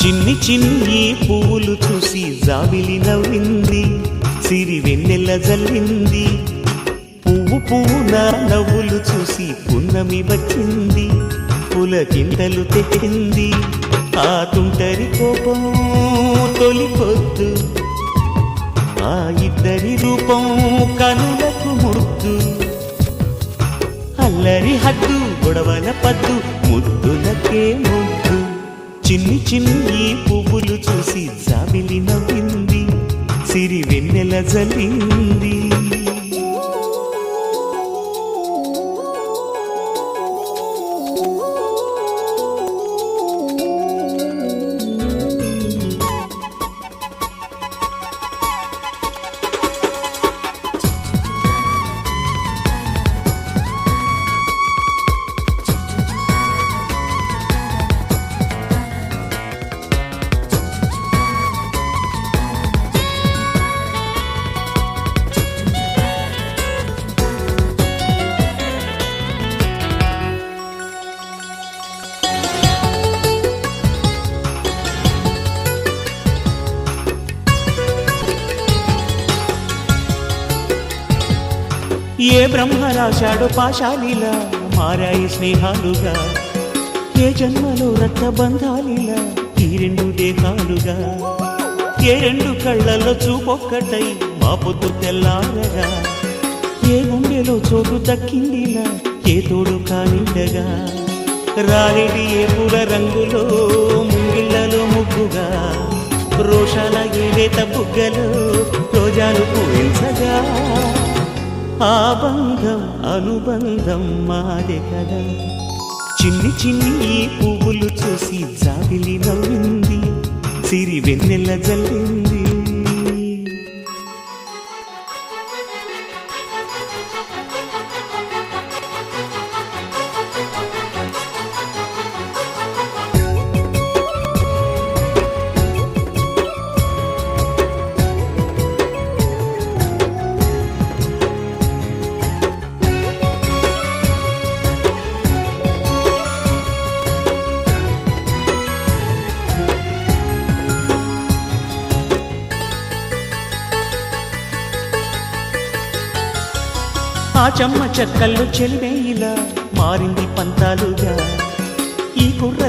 చిన్ని చిన్ని పువ్వులు చూసి జాబిలి నవ్వింది, సిరి వెన్నెల జల్లింది. పువ్వు పువ్వున నవ్వులు చూసి పున్నమి వచ్చింది, పులకింతలు తెచ్చింది. ఆ తుంటరి కోపం తొలి పొద్దు, ఆ ఇద్దరి రూపం కనులకు ముద్దు. అల్లరి హద్దు గొడవల పద్దు, ముద్దులకే ముద్దు. చిన్ని చిన్ని పువ్వులు చూసి జాబిలి నవ్వింది, సిరి వెన్నెల జల్లింది. ఏ బ్రహ్మ రాశాడో పాశాలిలా మారాయి స్నేహాలుగా, ఏ జన్మలో రక్తబంధాలిలా ఈ రెండు దేహాలుగా. ఏ రెండు కళ్ళల్లో చూపొక్కటై మా పొద్దు తెల్లారగా, ఏ గుండెలో చోటు దక్కిందిలా ఏ తోడు కానిండగా. రాలేడి ఏ పూల రంగులో ముంగిళ్ళలో ముగ్గుగా, రోషాల ఏలేత బుగ్గలో రోజాలు పూయించగా. ఆ బంధం అనుబంధం మాదే కదా. చిన్ని చిన్ని పువ్వులు చూసి జాబిలి నవ్వింది, సిరి వెన్నెల జల్లింది. ఆ చెమ్మ చెక్కల్లో చెలిమే ఇలా మారింది పంతాలుగా. ఈ కుర్ర